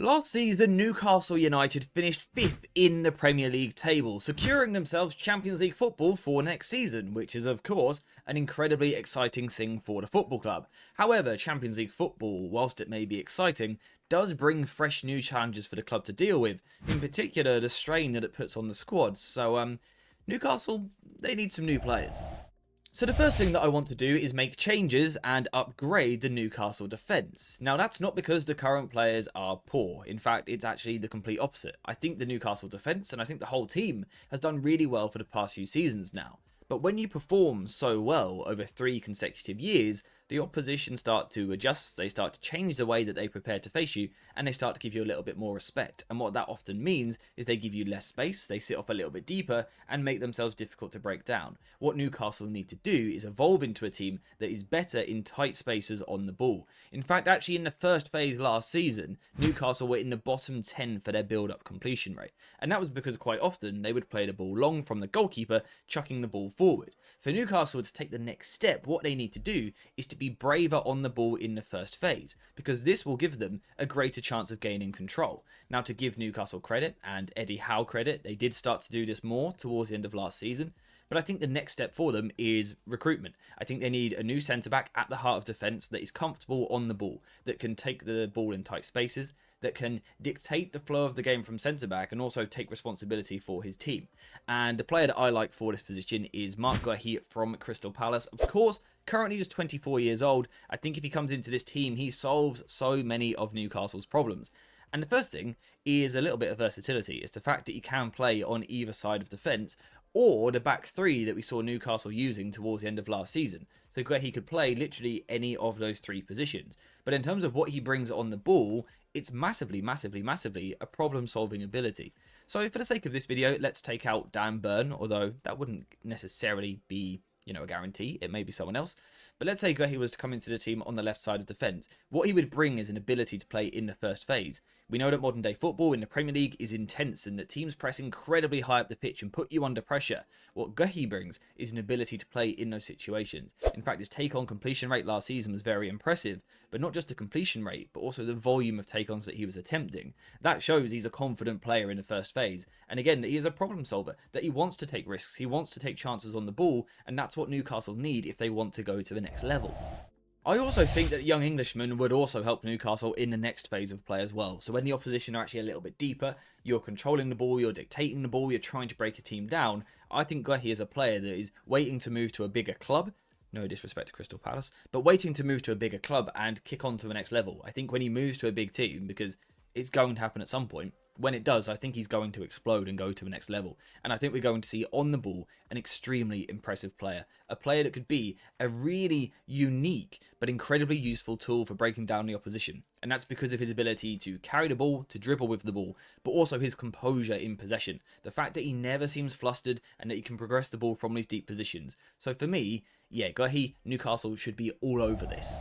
Last season, Newcastle United finished 5th in the Premier League table, securing themselves Champions League football for next season, which is of course an incredibly exciting thing for the football club. However, Champions League football, whilst it may be exciting, does bring fresh new challenges for the club to deal with, in particular the strain that it puts on the squad. So Newcastle, they need some new players. So the first thing that I want to do is make changes and upgrade the Newcastle defence. Now that's not because the current players are poor. In fact, it's actually the complete opposite. I think the Newcastle defence and I think the whole team has done really well for the past few seasons now. But when you perform so well over 3 consecutive years, the opposition start to adjust, they start to change the way that they prepare to face you, and they start to give you a little bit more respect. And what that often means is they give you less space, they sit off a little bit deeper, and make themselves difficult to break down. What Newcastle need to do is evolve into a team that is better in tight spaces on the ball. In fact, actually in the first phase last season, Newcastle were in the bottom 10 for their build-up completion rate. And that was because quite often they would play the ball long from the goalkeeper, chucking the ball forward. For Newcastle to take the next step, what they need to do is to be braver on the ball in the first phase, because this will give them a greater chance of gaining control. Now, to give Newcastle credit, and Eddie Howe credit, they did start to do this more towards the end of last season, but I think the next step for them is recruitment. I think they need a new centre-back at the heart of defence that is comfortable on the ball, that can take the ball in tight spaces, that can dictate the flow of the game from centre-back and also take responsibility for his team. And the player that I like for this position is Marc Guehi from Crystal Palace. Of course, currently just 24 years old. I think if he comes into this team, he solves so many of Newcastle's problems. And the first thing is a little bit of versatility. It's the fact that he can play on either side of defence, or the back three that we saw Newcastle using towards the end of last season. So he could play literally any of those 3 positions. But in terms of what he brings on the ball, it's massively a problem-solving ability. So for the sake of this video, let's take out Dan Burn, although that wouldn't necessarily be, a guarantee. It may be someone else. But let's say Guehi was to come into the team on the left side of defence. What he would bring is an ability to play in the first phase. We know that modern day football in the Premier League is intense and that teams press incredibly high up the pitch and put you under pressure. What Guehi brings is an ability to play in those situations. In fact, his take-on completion rate last season was very impressive, but not just the completion rate, but also the volume of take-ons that he was attempting. That shows he's a confident player in the first phase, and again, that he is a problem solver, that he wants to take risks, he wants to take chances on the ball, and that's what Newcastle need if they want to go to the next level. I also think that the young Englishman would also help Newcastle in the next phase of play as well. So when the opposition are actually a little bit deeper, you're controlling the ball, you're dictating the ball, you're trying to break a team down. I think Guehi is a player that is waiting to move to a bigger club. No disrespect to Crystal Palace, but waiting to move to a bigger club and kick on to the next level. I think when he moves to a big team, because it's going to happen at some point, when it does, I think he's going to explode and go to the next level. And I think we're going to see on the ball an extremely impressive player. A player that could be a really unique but incredibly useful tool for breaking down the opposition. And that's because of his ability to carry the ball, to dribble with the ball, but also his composure in possession. The fact that he never seems flustered and that he can progress the ball from these deep positions. So for me, yeah, Guehi, Newcastle should be all over this.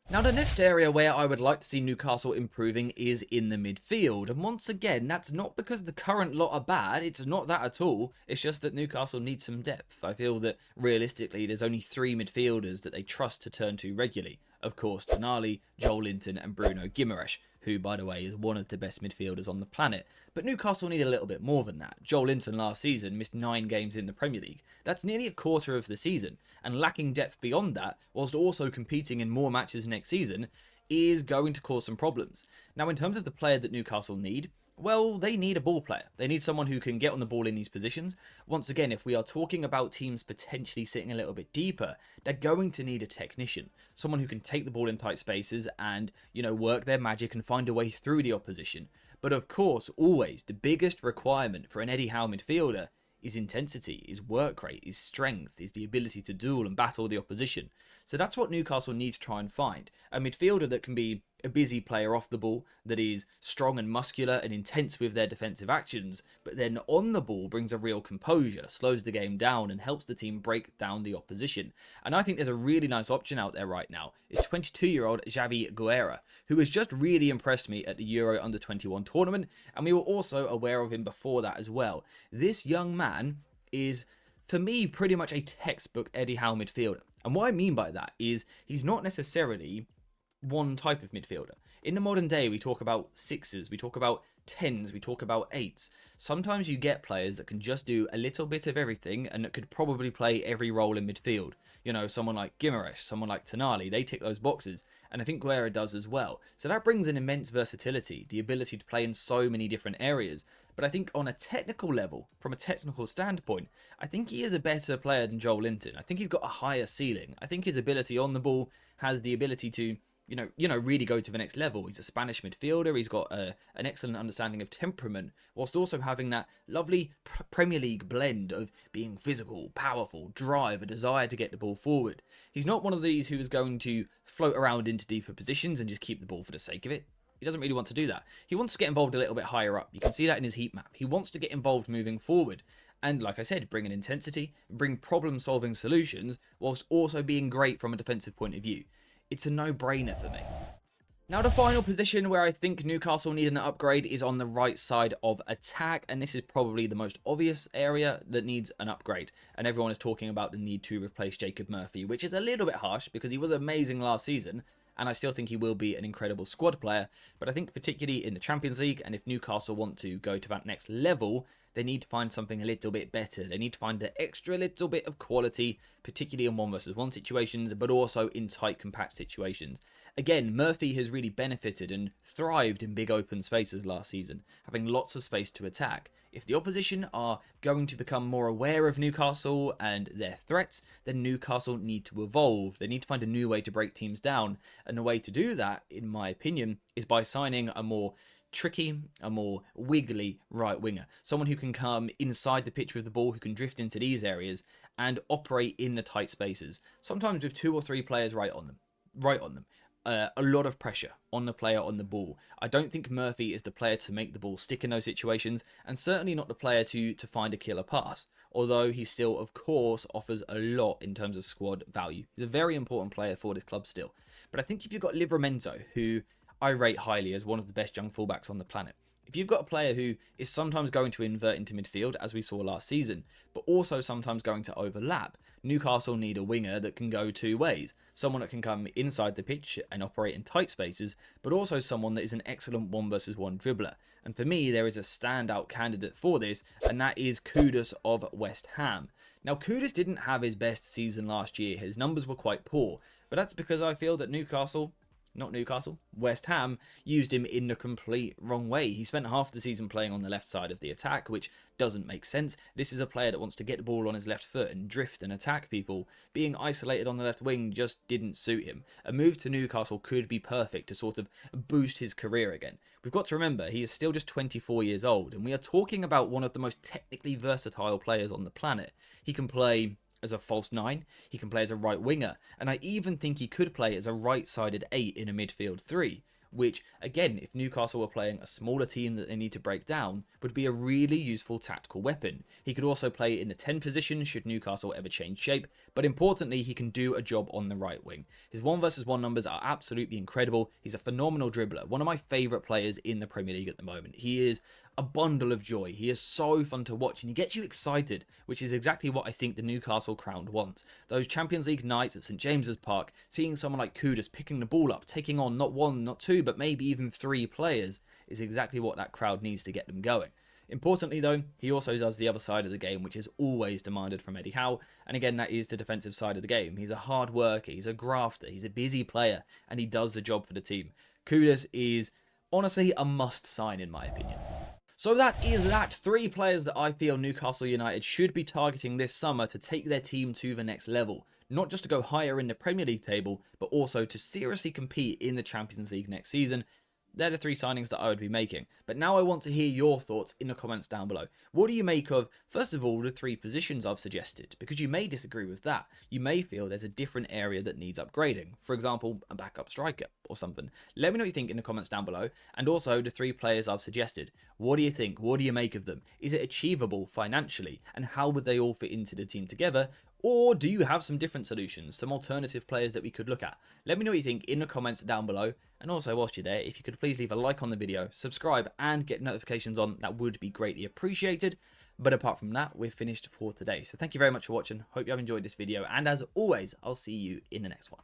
Now, the next area where I would like to see Newcastle improving is in the midfield. And once again, that's not because the current lot are bad. It's not that at all. It's just that Newcastle needs some depth. I feel that realistically, there's only 3 midfielders that they trust to turn to regularly. Of course, Tonali, Joel Linton and Bruno Guimaraes, who, by the way, is one of the best midfielders on the planet. But Newcastle need a little bit more than that. Joel Linton last season missed 9 games in the Premier League. That's nearly a quarter of the season, and lacking depth beyond that, whilst also competing in more matches next season, is going to cause some problems. Now, in terms of the player that Newcastle need, well, they need a ball player. They need someone who can get on the ball in these positions. Once again, if we are talking about teams potentially sitting a little bit deeper, they're going to need a technician. Someone who can take the ball in tight spaces and, work their magic and find a way through the opposition. But of course, always, the biggest requirement for an Eddie Howe midfielder is intensity, is work rate, is strength, is the ability to duel and battle the opposition. So that's what Newcastle needs to try and find. A midfielder that can be a busy player off the ball, that is strong and muscular and intense with their defensive actions, but then on the ball brings a real composure, slows the game down and helps the team break down the opposition. And I think there's a really nice option out there right now. It's 22-year-old Javi Guerra, who has just really impressed me at the Euro Under-21 tournament, and we were also aware of him before that as well. This young man is, for me, pretty much a textbook Eddie Howe midfielder. And what I mean by that is he's not necessarily one type of midfielder. In the modern day, we talk about 6s, we talk about 10s, we talk about 8s. Sometimes you get players that can just do a little bit of everything and that could probably play every role in midfield. You know, someone like Gimaresh, someone like Tonali, they tick those boxes, and I think Guerra does as well. So that brings an immense versatility, the ability to play in so many different areas. But I think on a technical level, from a technical standpoint, I think he is a better player than Joel Linton. I think he's got a higher ceiling. I think his ability on the ball has the ability to really go to the next level. He's a Spanish midfielder. He's got an excellent understanding of temperament, whilst also having that lovely Premier League blend of being physical, powerful, drive, a desire to get the ball forward. He's not one of these who is going to float around into deeper positions and just keep the ball for the sake of it. He doesn't really want to do that. He wants to get involved a little bit higher up. You can see that in his heat map. He wants to get involved moving forward. And like I said, bring an intensity, bring problem-solving solutions, whilst also being great from a defensive point of view. It's a no-brainer for me. Now, the final position where I think Newcastle need an upgrade is on the right side of attack, and this is probably the most obvious area that needs an upgrade. And everyone is talking about the need to replace Jacob Murphy, which is a little bit harsh because he was amazing last season, and I still think he will be an incredible squad player. But I think particularly in the Champions League, and if Newcastle want to go to that next level, they need to find something a little bit better. They need to find the extra little bit of quality, particularly in 1-versus-1 situations, but also in tight, compact situations. Again, Murphy has really benefited and thrived in big open spaces last season, having lots of space to attack. If the opposition are going to become more aware of Newcastle and their threats, then Newcastle need to evolve. They need to find a new way to break teams down. And the way to do that, in my opinion, is by signing a more tricky, a more wiggly right winger. Someone who can come inside the pitch with the ball, who can drift into these areas and operate in the tight spaces. Sometimes with 2 or 3 players right on them. A lot of pressure on the player on the ball. I don't think Murphy is the player to make the ball stick in those situations, and certainly not the player to find a killer pass, although he still, of course, offers a lot in terms of squad value. He's a very important player for this club still. But I think if you've got Livramento, who I rate highly as one of the best young fullbacks on the planet, if you've got a player who is sometimes going to invert into midfield, as we saw last season, but also sometimes going to overlap, Newcastle need a winger that can go 2 ways. Someone that can come inside the pitch and operate in tight spaces, but also someone that is an excellent 1-versus-1 dribbler. And for me, there is a standout candidate for this, and that is Kudus of West Ham. Now, Kudus didn't have his best season last year. His numbers were quite poor, but that's because I feel that West Ham used him in the complete wrong way. He spent half the season playing on the left side of the attack, which doesn't make sense. This is a player that wants to get the ball on his left foot and drift and attack people. Being isolated on the left wing just didn't suit him. A move to Newcastle could be perfect to sort of boost his career again. We've got to remember, he is still just 24 years old, and we are talking about one of the most technically versatile players on the planet. He can play as a false 9, he can play as a right winger, and I even think he could play as a right-sided 8 in a midfield 3, which, again, if Newcastle were playing a smaller team that they need to break down, would be a really useful tactical weapon. He could also play in the 10 position should Newcastle ever change shape, but importantly, he can do a job on the right wing. His 1-versus-1 numbers are absolutely incredible. He's a phenomenal dribbler, one of my favourite players in the Premier League at the moment. He is a bundle of joy. He is so fun to watch and he gets you excited, which is exactly what I think the Newcastle crowd wants. Those Champions League nights at St James's Park, seeing someone like Kudus picking the ball up, taking on not 1, not 2, but maybe even 3 players is exactly what that crowd needs to get them going. Importantly though, he also does the other side of the game, which is always demanded from Eddie Howe, and again that is the defensive side of the game. He's a hard worker, he's a grafter, he's a busy player, and he does the job for the team. Kudus is honestly a must sign in my opinion. So that is that. 3 players that I feel Newcastle United should be targeting this summer to take their team to the next level. Not just to go higher in the Premier League table, but also to seriously compete in the Champions League next season. They're the 3 signings that I would be making. But now I want to hear your thoughts in the comments down below. What do you make of, first of all, the 3 positions I've suggested? Because you may disagree with that. You may feel there's a different area that needs upgrading. For example, a backup striker or something. Let me know what you think in the comments down below. And also the 3 players I've suggested. What do you think? What do you make of them? Is it achievable financially? And how would they all fit into the team together? Or do you have some different solutions, some alternative players that we could look at? Let me know what you think in the comments down below. And also, whilst you're there, if you could please leave a like on the video, subscribe, and get notifications on, that would be greatly appreciated. But apart from that, we're finished for today. So thank you very much for watching. Hope you have enjoyed this video. And as always, I'll see you in the next one.